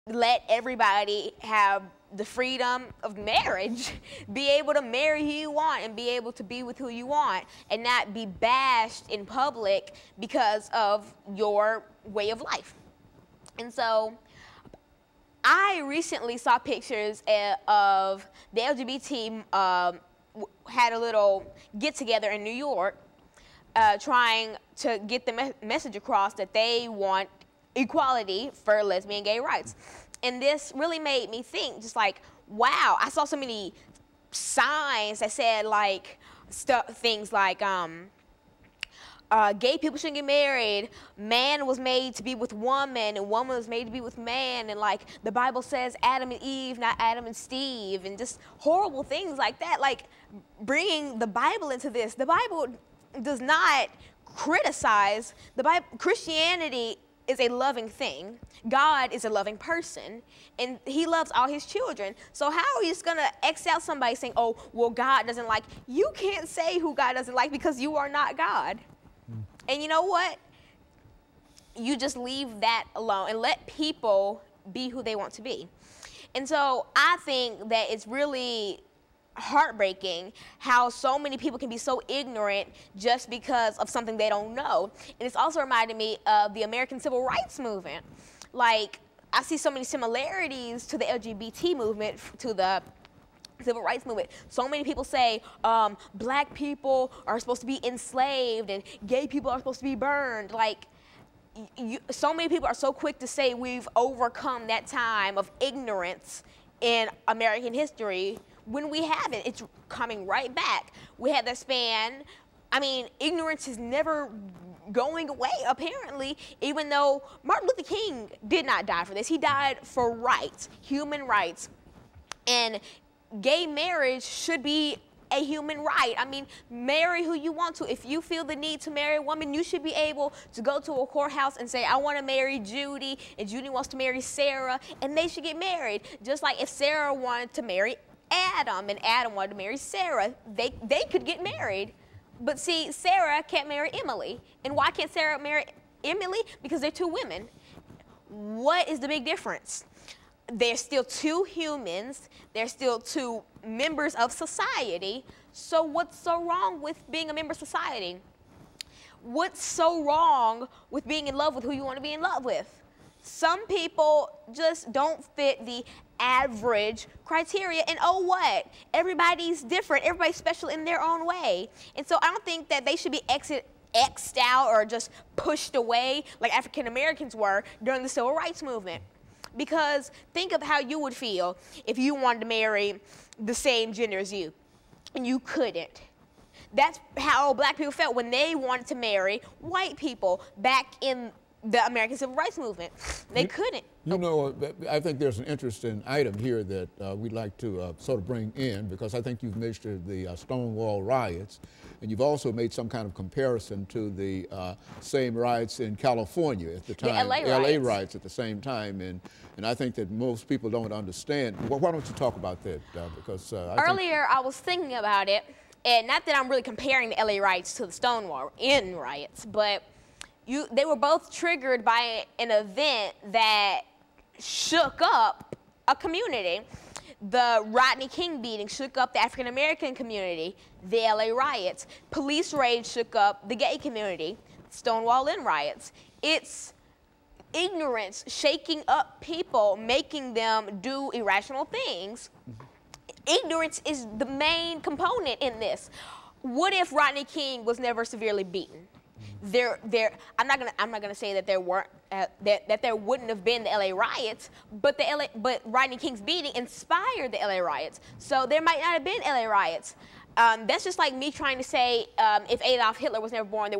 let everybody have the freedom of marriage, be able to marry who you want and be able to be with who you want and not be bashed in public because of your way of life. And so I recently saw pictures of the LGBT had a little get-together in New York trying to get the message across that they want equality for lesbian gay rights. And this really made me think, just like, wow, I saw so many signs that said like things like gay people shouldn't get married, man was made to be with woman and woman was made to be with man, and like the Bible says Adam and Eve, not Adam and Steve, and just horrible things like that. Like bringing the Bible into this. The Bible does not criticize. The Bible, Christianity is a loving thing. God is a loving person, and he loves all his children. So how are you just gonna X out somebody saying, oh, well, God doesn't like, you can't say who God doesn't like because you are not God. And you know what? You just leave that alone and let people be who they want to be. And so I think that it's really heartbreaking how so many people can be so ignorant just because of something they don't know. And it's also reminded me of the American Civil Rights Movement. Like, I see so many similarities to the LGBT movement, to the Civil Rights Movement. So many people say black people are supposed to be enslaved and gay people are supposed to be burned. Like, so many people are so quick to say we've overcome that time of ignorance in American history when we haven't. It's coming right back. We had that span. I mean, ignorance is never going away, apparently, even though Martin Luther King did not die for this. He died for rights, human rights. And gay marriage should be a human right. I mean, marry who you want to. If you feel the need to marry a woman, you should be able to go to a courthouse and say, I want to marry Judy, and Judy wants to marry Sarah, and they should get married. Just like if Sarah wanted to marry Adam and Adam wanted to marry Sarah, they could get married. But see, Sarah can't marry Emily. And why can't Sarah marry Emily? Because they're two women. What is the big difference? They're still two humans. They're still two members of society. So what's so wrong with being a member of society? What's so wrong with being in love with who you want to be in love with? Some people just don't fit the average criteria, and oh what? Everybody's different. Everybody's special in their own way. And so I don't think that they should be X'd out or just pushed away like African Americans were during the Civil Rights Movement. Because think of how you would feel if you wanted to marry the same gender as you, and you couldn't. That's how black people felt when they wanted to marry white people back in the American Civil Rights Movement. They couldn't. You know, I think there's an interesting item here that we'd like to sort of bring in, because I think you've mentioned the Stonewall riots, and you've also made some kind of comparison to the same riots in California at the time, the LA riots at the same time, and I think that most people don't understand. Well, why don't you talk about that? Because earlier I was thinking about it, and not that I'm really comparing the LA riots to the Stonewall riots, but they were both triggered by an event that shook up a community. The Rodney King beating shook up the African American community. The LA riots. Police raids shook up the gay community. Stonewall1 riots. It's ignorance shaking up people, making them do irrational things. Ignorance is the main component in this. What if Rodney King was never severely beaten? I'm not gonna say that there weren't that there wouldn't have been the LA riots, but Rodney King's beating inspired the LA riots. So there might not have been LA riots. That's just like me trying to say if Adolf Hitler was never born,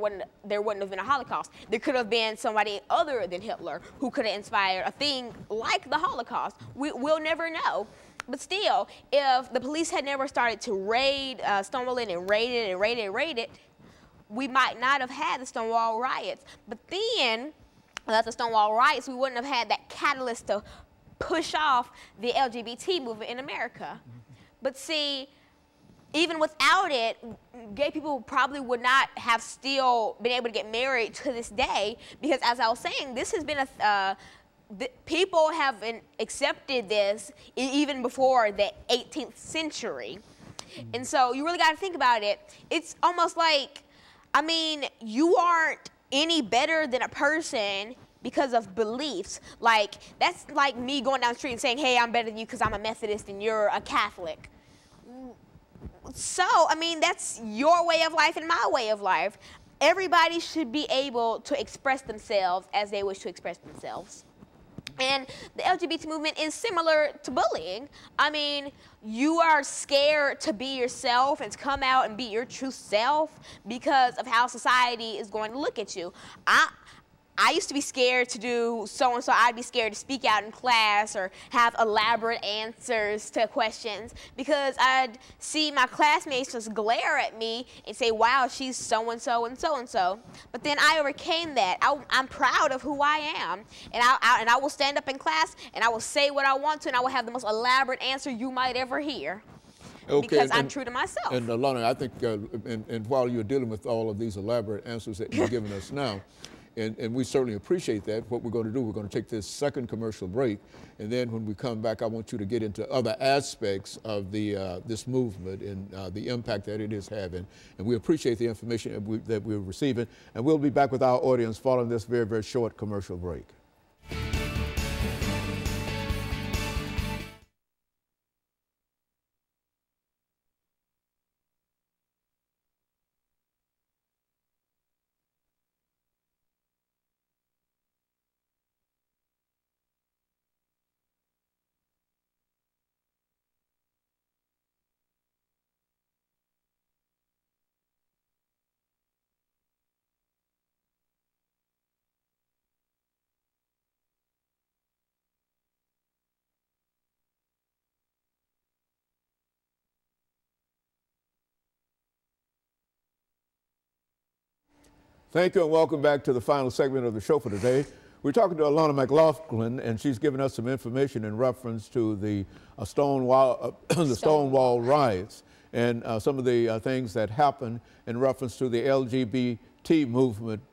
there wouldn't have been a Holocaust. There could have been somebody other than Hitler who could have inspired a thing like the Holocaust. We'll never know. But still, if the police had never started to raid Stonewall1 and raid it, we might not have had the Stonewall riots. But then, without the Stonewall riots, we wouldn't have had that catalyst to push off the LGBT movement in America. But see, even without it, gay people probably would not have still been able to get married to this day, because as I was saying, this has been people haven't accepted this even before the 18th century. And so you really got to think about it. It's almost like, I mean, you aren't any better than a person because of beliefs. Like, that's like me going down the street and saying, hey, I'm better than you because I'm a Methodist and you're a Catholic. So, I mean, that's your way of life and my way of life. Everybody should be able to express themselves as they wish to express themselves. And the LGBT movement is similar to bullying. I mean, you are scared to be yourself and to come out and be your true self because of how society is going to look at you. I used to be scared to do so-and-so. I'd be scared to speak out in class or have elaborate answers to questions because I'd see my classmates just glare at me and say, wow, she's so-and-so and so-and-so. But then I overcame that. I'm proud of who I am. And I will stand up in class and I will say what I want to and I will have the most elaborate answer you might ever hear. Okay, because I'm true to myself. And Alana, I think, and while you're dealing with all of these elaborate answers that you're giving us now, and we certainly appreciate that. What we're going to do, we're going to take this second commercial break, and then when we come back, I want you to get into other aspects of this movement and the impact that it is having. And we appreciate the information that we're receiving, and we'll be back with our audience following this very, very short commercial break. Thank you and welcome back to the final segment of the show for today. We're talking to Alana McLaughlin, and she's given us some information in reference to the Stonewall riots and some of the things that happened in reference to the LGBT movement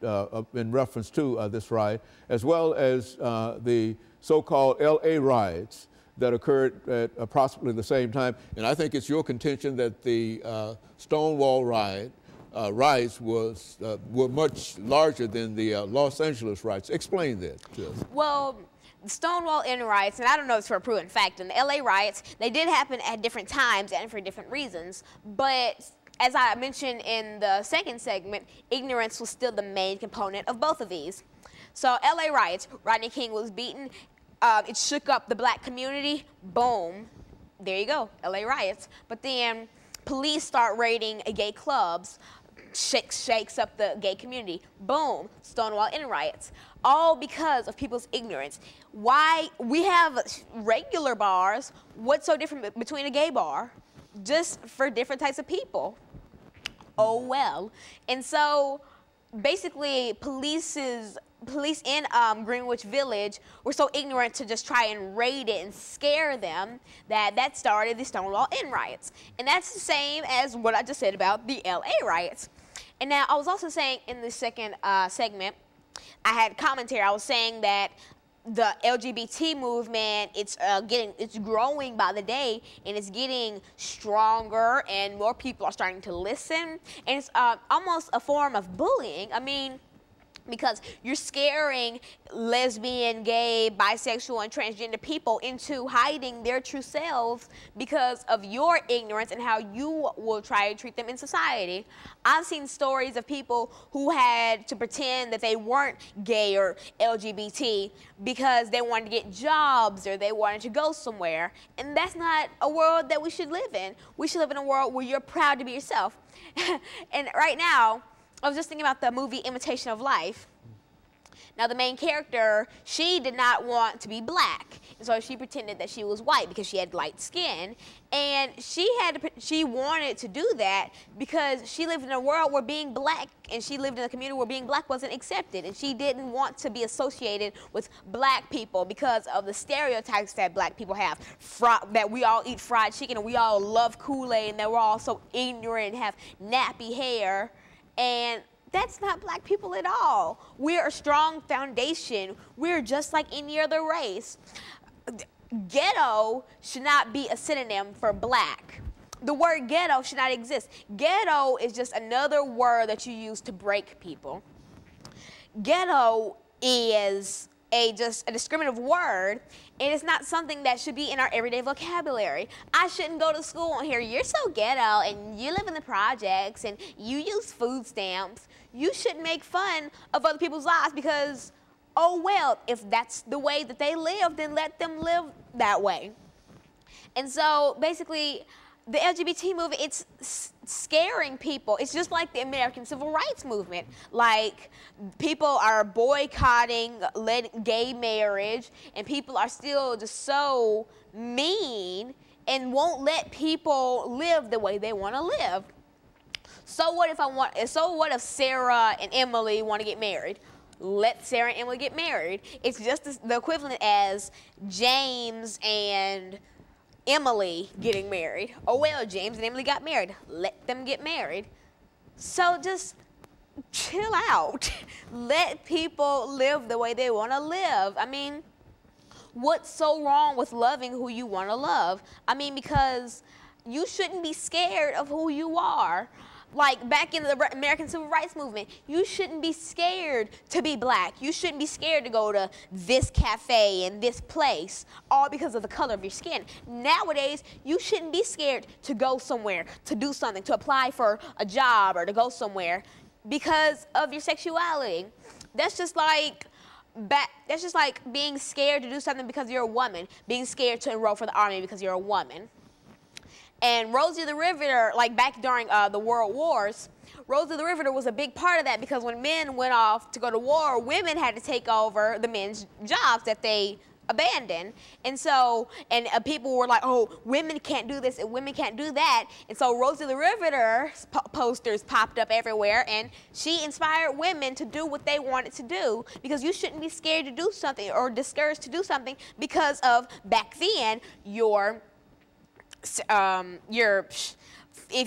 in reference to this riot, as well as the so-called LA riots that occurred at approximately the same time. And I think it's your contention that the Stonewall riots were much larger than the Los Angeles riots. Explain that to us. Well, the Stonewall Inn riots, and I don't know if it's for a proven fact, and the LA riots, they did happen at different times and for different reasons. But as I mentioned in the second segment, ignorance was still the main component of both of these. So LA riots, Rodney King was beaten. It shook up the black community. Boom. There you go, LA riots. But then police start raiding gay clubs. Shakes up the gay community. Boom, Stonewall Inn riots. All because of people's ignorance. Why we have regular bars, what's so different between a gay bar? Just for different types of people. Oh well. And so basically police in Greenwich Village were so ignorant to just try and raid it and scare them that started the Stonewall Inn riots. And that's the same as what I just said about the LA riots. And now I was also saying in the second segment, I had commentary. I was saying that the LGBT movement, it's growing by the day, and it's getting stronger, and more people are starting to listen. And it's almost a form of bullying. I mean, because you're scaring lesbian, gay, bisexual, and transgender people into hiding their true selves because of your ignorance and how you will try to treat them in society. I've seen stories of people who had to pretend that they weren't gay or LGBT because they wanted to get jobs or they wanted to go somewhere. And that's not a world that we should live in. We should live in a world where you're proud to be yourself. And right now, I was just thinking about the movie Imitation of Life. Now, the main character, she did not want to be black, and so she pretended that she was white because she had light skin, and she wanted to do that because she lived in a world where being black, and she lived in a community where being black wasn't accepted, and she didn't want to be associated with black people because of the stereotypes that black people have, that we all eat fried chicken and we all love Kool-Aid and that we're all so ignorant and have nappy hair. And That's not black people at all. We're a strong foundation. We're just like any other race. Ghetto should not be a synonym for black. The word ghetto should not exist. Ghetto is just another word that you use to break people. Ghetto is just a discriminative word, and it's not something that should be in our everyday vocabulary. I shouldn't go to school and hear, you're so ghetto, and you live in the projects, and you use food stamps. You shouldn't make fun of other people's lives because, oh well, if that's the way that they live, then let them live that way. And so basically, the LGBT movement, it's scaring people. It's just like the American Civil Rights movement. Like, people are boycotting gay marriage, and people are still just so mean and won't let people live the way they want to live. So what if Sarah and Emily want to get married? Let Sarah and Emily get married. It's just the equivalent as James and Emily getting married. Oh well, James and Emily got married. Let them get married. So just chill out. Let people live the way they want to live. I mean, what's so wrong with loving who you want to love? I mean, because you shouldn't be scared of who you are. Like back in the American Civil Rights movement, you shouldn't be scared to be black. You shouldn't be scared to go to this cafe and this place, all because of the color of your skin. Nowadays, you shouldn't be scared to go somewhere, to do something, to apply for a job or to go somewhere because of your sexuality. That's just like being scared to do something because you're a woman, being scared to enroll for the army because you're a woman. And Rosie the Riveter, like back during the World Wars, Rosie the Riveter was a big part of that because when men went off to go to war, women had to take over the men's jobs that they abandoned. And so, people were like, oh, women can't do this and women can't do that. And so Rosie the Riveter's posters popped up everywhere, and she inspired women to do what they wanted to do, because you shouldn't be scared to do something or discouraged to do something because of, back then, if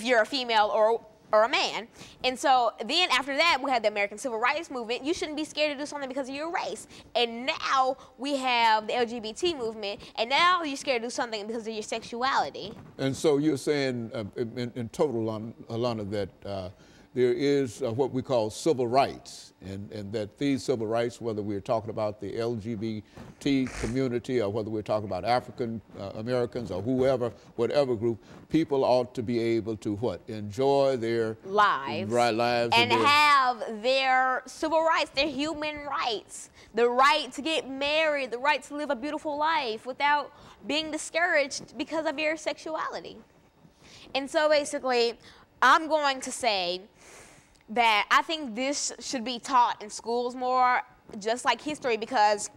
you're a female or a man. And so then after that, we had the American Civil Rights movement. You shouldn't be scared to do something because of your race. And now we have the LGBT movement, and now you're scared to do something because of your sexuality. And so you're saying, in total, Alana, that there is what we call civil rights, and that these civil rights, whether we're talking about the LGBT community or whether we're talking about African Americans or whatever group, people ought to be able to what? Enjoy their lives and have their civil rights, their human rights, the right to get married, the right to live a beautiful life without being discouraged because of your sexuality. And so basically, I'm going to say that I think this should be taught in schools more, just like history, because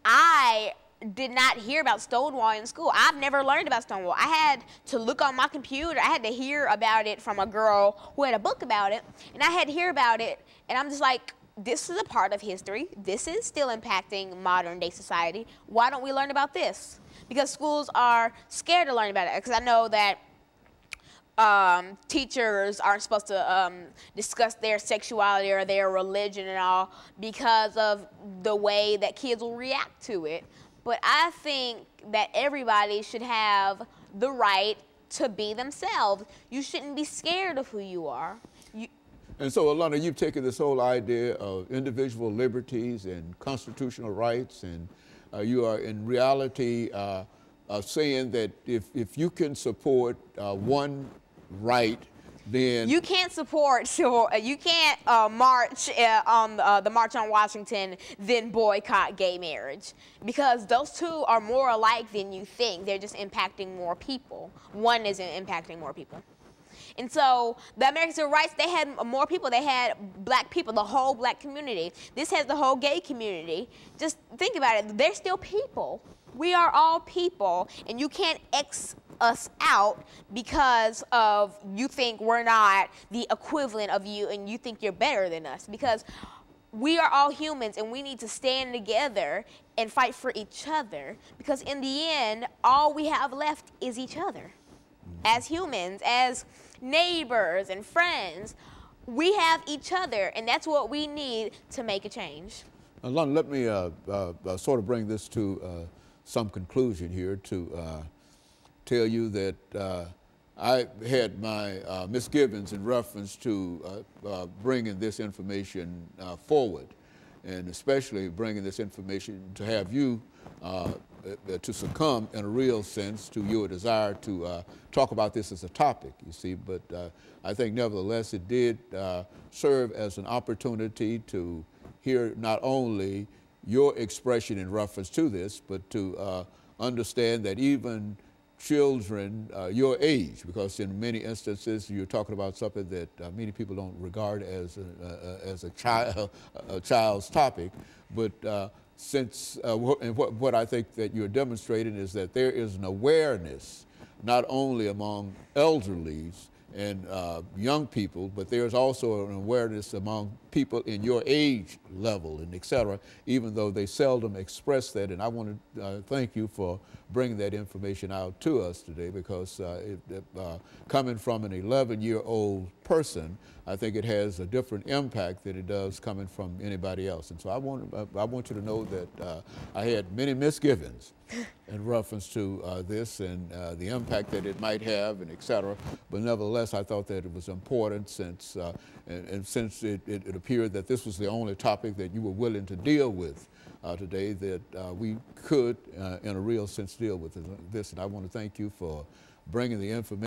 I did not hear about Stonewall in school. I've never learned about Stonewall. I had to look on my computer. I had to hear about it from a girl who had a book about it, and I had to hear about it, and I'm just like, this is a part of history. This is still impacting modern day society. Why don't we learn about this? Because schools are scared to learn about it, because I know that teachers aren't supposed to discuss their sexuality or their religion and all because of the way that kids will react to it. But I think that everybody should have the right to be themselves. You shouldn't be scared of who you are. And so, Alana, you've taken this whole idea of individual liberties and constitutional rights, and you are in reality saying that if you can support one right, then you can't support you can't march on the March on Washington, then boycott gay marriage, because those two are more alike than you think. They're just impacting more people. One isn't impacting more people. And so the American Civil Rights, they had more people. They had black people, the whole black community. This has the whole gay community. Just think about it. They're still people. We are all people, and you can't X us out because of you think we're not the equivalent of you and you think you're better than us, because we are all humans and we need to stand together and fight for each other, because in the end, all we have left is each other. As humans, as neighbors and friends, we have each other, and that's what we need to make a change. Alana, let me sort of bring this to some conclusion here to tell you that I had my misgivings in reference to bringing this information forward, and especially bringing this information to have you to succumb in a real sense to your desire to talk about this as a topic, you see. But I think nevertheless it did serve as an opportunity to hear not only your expression in reference to this, but to understand that even children your age, because in many instances you're talking about something that many people don't regard as a child's topic, but since and what I think that you're demonstrating is that there is an awareness not only among elderlies and young people, but there's also an awareness among people in your age level and et cetera, even though they seldom express that. And I want to thank you for bringing that information out to us today, because coming from an 11-year-old person, I think it has a different impact than it does coming from anybody else. And so I want you to know that I had many misgivings in reference to this and the impact that it might have and et cetera. But nevertheless, I thought that it was important since, and since it appeared that this was the only topic that you were willing to deal with today, that we could, in a real sense, deal with this. And I want to thank you for bringing the information